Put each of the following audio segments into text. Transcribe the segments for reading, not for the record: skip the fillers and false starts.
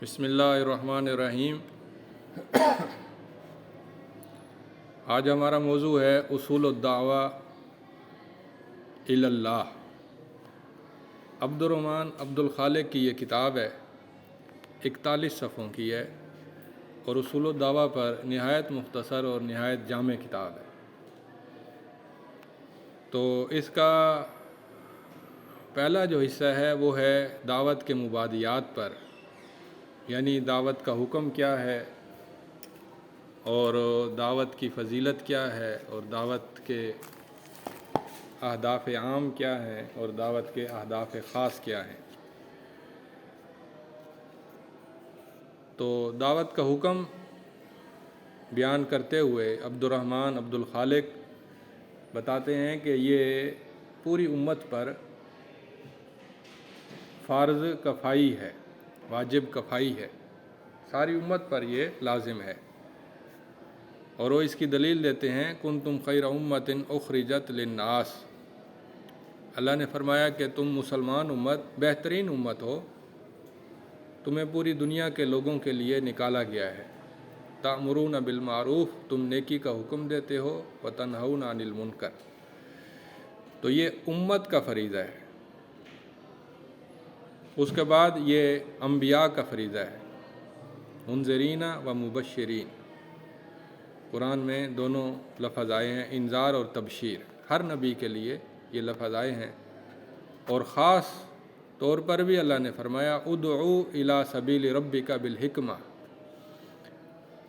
بسم اللہ الرحمن الرحیم۔ آج ہمارا موضوع ہے اصول الدعوہ الی اللہ۔ عبد الرحمن عبد الخالق کی یہ کتاب ہے، 41 صفحوں کی ہے اور اصول الدعوہ پر نہایت مختصر اور نہایت جامع کتاب ہے۔ تو اس کا پہلا جو حصہ ہے وہ ہے دعوت کے مبادیات پر، یعنی دعوت کا حکم کیا ہے اور دعوت کی فضیلت کیا ہے اور دعوت کے اہداف عام کیا ہیں اور دعوت کے اہداف خاص کیا ہیں۔ تو دعوت کا حکم بیان کرتے ہوئے عبد الرحمن عبد الخالق بتاتے ہیں کہ یہ پوری امت پر فرض کفائی ہے، واجب کفائی ہے، ساری امت پر یہ لازم ہے۔ اور وہ اس کی دلیل دیتے ہیں کنتم خیر امت اخرجت للناس۔ اللہ نے فرمایا کہ تم مسلمان امت بہترین امت ہو، تمہیں پوری دنیا کے لوگوں کے لیے نکالا گیا ہے۔ تأمرون بالمعروف، تم نیکی کا حکم دیتے ہو، وتنہون عن المنکر۔ تو یہ امت کا فریضہ ہے۔ اس کے بعد یہ انبیاء کا فریضہ ہے، منذرین و مبشرین۔ قرآن میں دونوں لفظ آئے ہیں، انذار اور تبشیر، ہر نبی کے لیے یہ لفظ آئے ہیں۔ اور خاص طور پر بھی اللہ نے فرمایا ادعو الی سبیل ربک بالحکمہ۔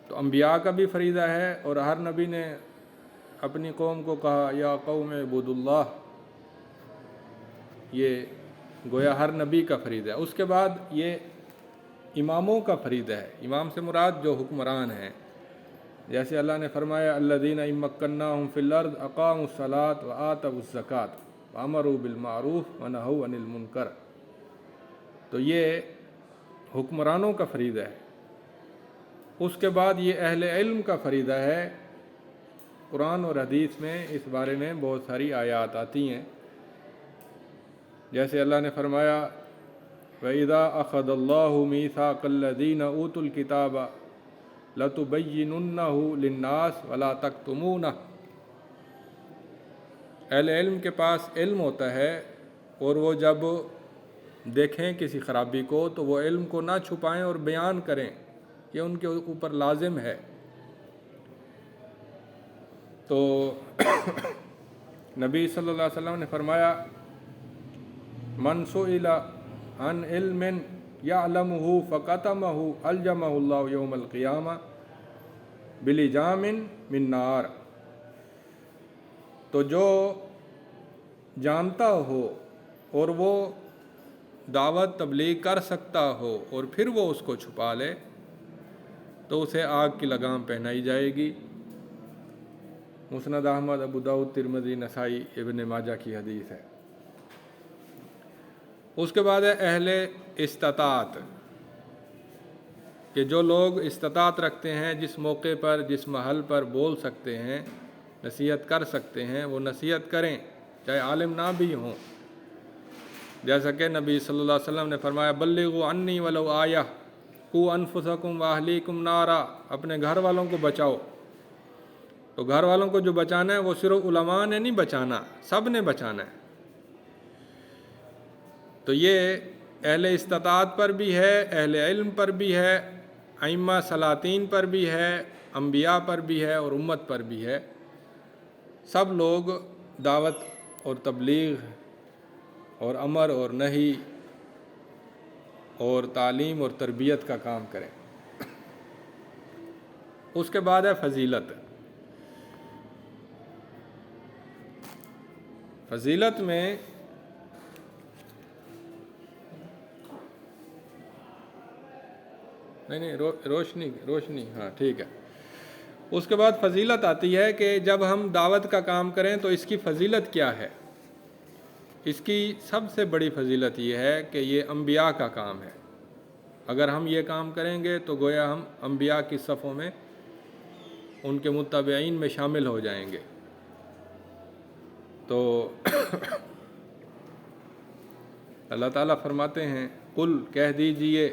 تو انبیاء کا بھی فریضہ ہے اور ہر نبی نے اپنی قوم کو کہا یا قوم اعبدوا اللہ، یہ گویا ہر نبی کا فریضہ ہے۔ اس کے بعد یہ اماموں کا فریضہ ہے۔ امام سے مراد جو حکمران ہیں، جیسے اللہ نے فرمایا الذین ان مکناہم فی الارض اقاموا الصلاۃ وآتوا الزکاۃ وامروا بالمعروف ونہوا عن المنکر۔ تو یہ حکمرانوں کا فریضہ ہے۔ اس کے بعد یہ اہل علم کا فریضہ ہے۔ قرآن اور حدیث میں اس بارے میں بہت ساری آیات آتی ہیں، جیسے اللہ نے فرمایا وَإِذَا أَخَذَ اللَّهُ مِيثَاقَ الَّذِينَ أُوتُوا الْكِتَابَ لَتُبَيِّنُنَّهُ لِلنَّاسِ وَلَا تَكْتُمُونَهُ۔ اہل علم کے پاس علم ہوتا ہے اور وہ جب دیکھیں کسی خرابی کو تو وہ علم کو نہ چھپائیں اور بیان کریں، یہ ان کے اوپر لازم ہے۔ تو نبی صلی اللہ علیہ وسلم نے فرمایا من سئل عن علم یعلمہ فکتمہ الجمہ اللہ یوم القیامہ بلجام من نار۔ تو جو جانتا ہو اور وہ دعوت تبلیغ کر سکتا ہو اور پھر وہ اس کو چھپا لے تو اسے آگ کی لگام پہنائی جائے گی۔ مسند احمد، ابو داؤد، ترمذی، نسائی، ابن ماجہ کی حدیث ہے۔ اس کے بعد ہے اہل استطاعت، کہ جو لوگ استطاعت رکھتے ہیں، جس موقع پر جس محل پر بول سکتے ہیں، نصیحت کر سکتے ہیں، وہ نصیحت کریں، چاہے عالم نہ بھی ہوں۔ جیسا کہ نبی صلی اللہ علیہ وسلم نے فرمایا بلغوا عنی ولو آیہ قوا انفسکم واہلیکم نارا، اپنے گھر والوں کو بچاؤ۔ تو گھر والوں کو جو بچانا ہے وہ صرف علماء نے نہیں بچانا، سب نے بچانا ہے۔ تو یہ اہل استطاعت پر بھی ہے، اہل علم پر بھی ہے، ائمہ سلاطین پر بھی ہے، انبیاء پر بھی ہے اور امت پر بھی ہے۔ سب لوگ دعوت اور تبلیغ اور امر اور نہی اور تعلیم اور تربیت کا کام کریں۔ اس کے بعد ہے فضیلت۔ فضیلت میں نہیں روشنی ہاں ٹھیک ہے۔ اس کے بعد فضیلت آتی ہے کہ جب ہم دعوت کا کام کریں تو اس کی فضیلت کیا ہے۔ اس کی سب سے بڑی فضیلت یہ ہے کہ یہ انبیاء کا کام ہے۔ اگر ہم یہ کام کریں گے تو گویا ہم انبیاء کی صفوں میں، ان کے متبعین میں شامل ہو جائیں گے۔ تو اللہ تعالیٰ فرماتے ہیں قل، کہہ دیجئے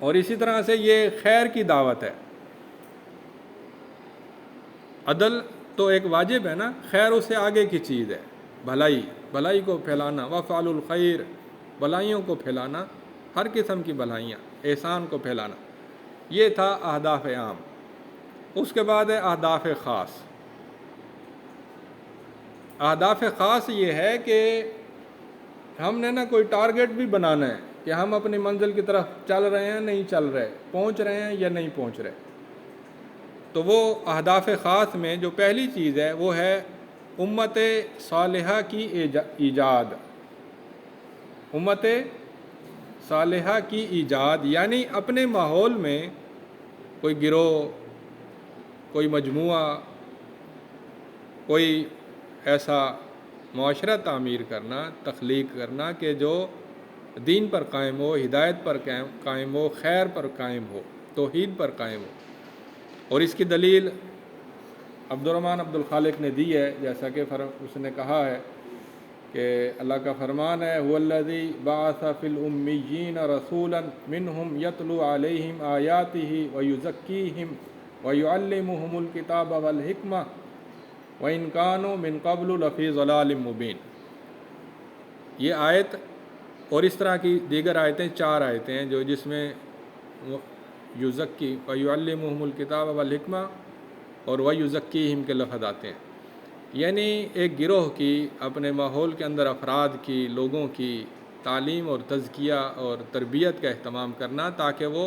اور اسی طرح سے یہ خیر کی دعوت ہے. عدل تو ایک واجب ہے نا، خیر اس سے آگے کی چیز ہے. بھلائی کو پھیلانا، وفعلوا الخیر، بھلائیوں کو پھیلانا، ہر قسم کی بھلائیاں، احسان کو پھیلانا. یہ تھا اہداف عام. اس کے بعد ہے اہداف خاص. اہداف خاص یہ ہے کہ ہم نے نا کوئی ٹارگٹ بھی بنانا ہے کہ ہم اپنی منزل کی طرف چل رہے ہیں نہیں چل رہے، پہنچ رہے ہیں یا نہیں پہنچ رہے. تو وہ اہداف خاص میں جو پہلی چیز ہے وہ ہے امت صالحہ کی ایجاد. امت صالحہ کی ایجاد یعنی اپنے ماحول میں کوئی گروہ، کوئی مجموعہ، کوئی ایسا معاشرہ تعمیر کرنا، تخلیق کرنا کہ جو دین پر قائم ہو، ہدایت پر قائم ہو، خیر پر قائم ہو، توحید پر قائم ہو. اور اس کی دلیل عبد الرحمن عبد الخالق نے دی ہے، جیسا کہ اس نے کہا ہے کہ اللہ کا فرمان ہے هو الذی بعث فی الامیین رسولا منہم یتلو علیہم آیاتہ ویزکیہم ویعلمہم الکتاب والحکمہ وَإِن كَانُوا مِن قَبْلُ لَفِي ضَلَالٍ مُبِينٍ. یہ آیت اور اس طرح کی دیگر آیتیں 4 آیتیں ہیں جو جس میں یزکی وَيُعَلِّمُهُمُ الْكِتَابَ وَالْحِکْمَةَ اور وَيُزَکِّیہم کے لفظ آتے ہیں. یعنی ایک گروہ کی، اپنے ماحول کے اندر افراد کی، لوگوں کی تعلیم اور تزکیہ اور تربیت کا اہتمام کرنا تاکہ وہ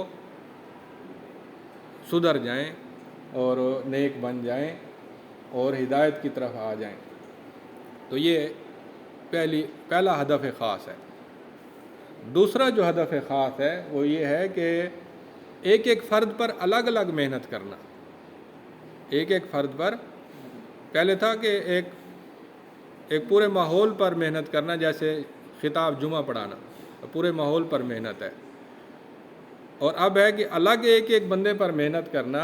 سدھر جائیں اور نیک بن جائیں اور ہدایت کی طرف آ جائیں. تو یہ پہلا ہدف خاص ہے. دوسرا جو ہدف خاص ہے وہ یہ ہے کہ ایک ایک فرد پر الگ الگ محنت کرنا. ایک ایک فرد پر، پہلے تھا کہ ایک پورے ماحول پر محنت کرنا، جیسے خطاب جمعہ پڑھانا، پورے ماحول پر محنت ہے. اور اب ہے کہ الگ ایک ایک بندے پر محنت کرنا.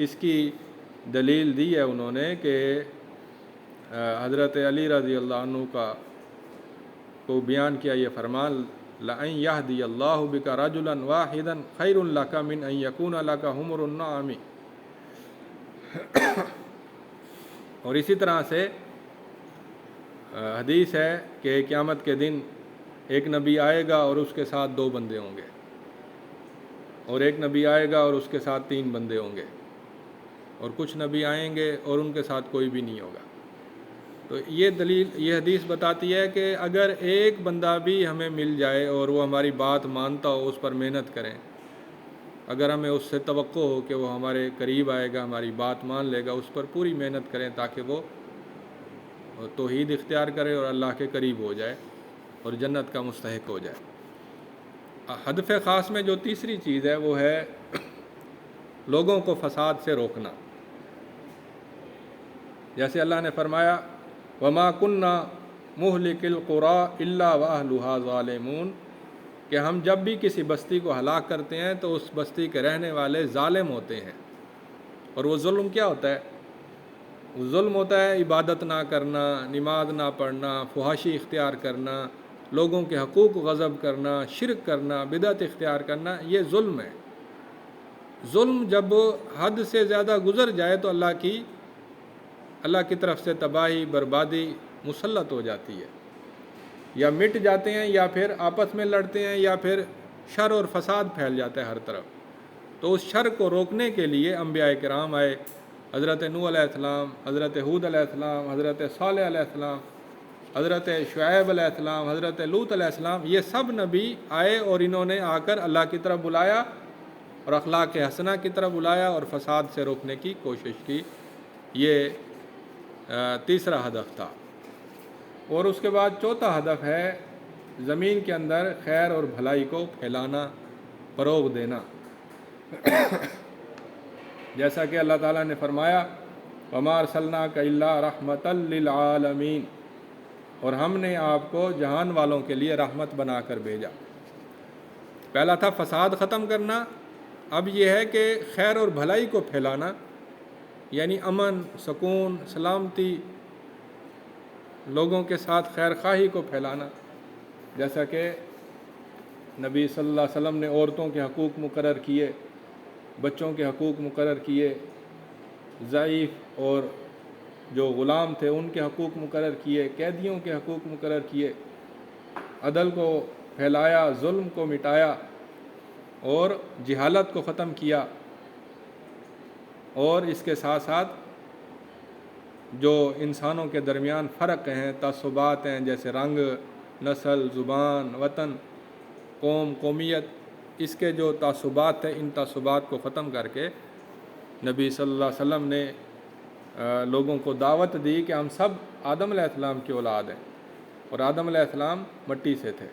اس کی دلیل دی ہے انہوں نے کہ حضرت علی رضی اللہ عنہ کو بیان کیا یہ فرمان لَأَن يَهْدِيَ اللَّهُ بِكَ رَجُلًا وَاحِدًا خَيْرٌ لَكَ مِنْ أَن يَكُونَ لَكَ حُمُرُ النَّعَمِ. اور اسی طرح سے حدیث ہے کہ قیامت کے دن ایک نبی آئے گا اور اس کے ساتھ 2 بندے ہوں گے، اور ایک نبی آئے گا اور اس کے ساتھ 3 بندے ہوں گے، اور کچھ نبی آئیں گے اور ان کے ساتھ کوئی بھی نہیں ہوگا. تو یہ حدیث بتاتی ہے کہ اگر ایک بندہ بھی ہمیں مل جائے اور وہ ہماری بات مانتا ہو، اس پر محنت کریں، اگر ہمیں اس سے توقع ہو کہ وہ ہمارے قریب آئے گا، ہماری بات مان لے گا، اس پر پوری محنت کریں تاکہ وہ توحید اختیار کرے اور اللہ کے قریب ہو جائے اور جنت کا مستحق ہو جائے. ہدف خاص میں جو تیسری چیز ہے وہ ہے لوگوں کو فساد سے روکنا. جیسے اللہ نے فرمایا وَمَا كُنَّا مُهْلِكِ الْقُرَىٰ إِلَّا وَأَهْلُهَا ظَالِمُونَ، کہ ہم جب بھی کسی بستی کو ہلاک کرتے ہیں تو اس بستی کے رہنے والے ظالم ہوتے ہیں. اور وہ ظلم کیا ہوتا ہے؟ وہ ظلم ہوتا ہے عبادت نہ کرنا، نماز نہ پڑھنا، فحاشی اختیار کرنا، لوگوں کے حقوق غصب کرنا، شرک کرنا، بدعت اختیار کرنا. یہ ظلم ہے. ظلم جب حد سے زیادہ گزر جائے تو اللہ کی طرف سے تباہی، بربادی مسلط ہو جاتی ہے. یا مٹ جاتے ہیں یا پھر آپس میں لڑتے ہیں یا پھر شر اور فساد پھیل جاتا ہے ہر طرف. تو اس شر کو روکنے کے لیے انبیاء کرام آئے، حضرت نوح علیہ السلام، حضرت ہود علیہ السلام، حضرت صالح علیہ السلام، حضرت شعیب علیہ السلام، حضرت لوط علیہ السلام. یہ سب نبی آئے اور انہوں نے آ کر اللہ کی طرف بلایا اور اخلاق حسنہ کی طرف بلایا اور فساد سے روکنے کی کوشش کی. یہ تیسرا ہدف تھا. اور اس کے بعد چوتھا ہدف ہے زمین کے اندر خیر اور بھلائی کو پھیلانا، فروغ دینا. جیسا کہ اللہ تعالیٰ نے فرمایا وَمَا أَرْسَلْنَاكَ إِلَّا رَحْمَةً لِّلْعَالَمِينَ، اور ہم نے آپ کو جہان والوں کے لیے رحمت بنا کر بھیجا. پہلا تھا فساد ختم کرنا، اب یہ ہے کہ خیر اور بھلائی کو پھیلانا، یعنی امن، سکون، سلامتی، لوگوں کے ساتھ خیر خواہی کو پھیلانا. جیسا کہ نبی صلی اللہ علیہ وسلم نے عورتوں کے حقوق مقرر کیے، بچوں کے حقوق مقرر کیے، ضعیف اور جو غلام تھے ان کے حقوق مقرر کیے، قیدیوں کے حقوق مقرر کیے، عدل کو پھیلایا، ظلم کو مٹایا اور جہالت کو ختم کیا، اور اس کے ساتھ ساتھ جو انسانوں کے درمیان فرق ہیں، تعصبات ہیں، جیسے رنگ، نسل، زبان، وطن، قوم، قومیت، اس کے جو تعصبات ہیں، ان تعصبات کو ختم کر کے نبی صلی اللہ علیہ وسلم نے لوگوں کو دعوت دی کہ ہم سب آدم علیہ السلام کی اولاد ہیں، اور آدم علیہ السلام مٹی سے تھے۔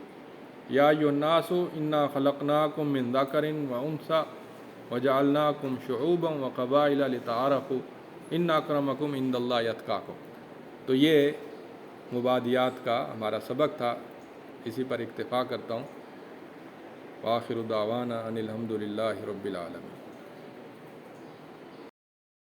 یا ایھا الناس انا خلقناکم من ذکر و انثی وجعلناکم شعوبا وقبائل لتعارفوا ان اکرمکم عند اللہ اتقاکم۔ تو یہ مبادیات کا ہمارا سبق تھا، اسی پر اکتفا کرتا ہوں۔ وآخر دعوانا ان الحمد للہ رب العالمین۔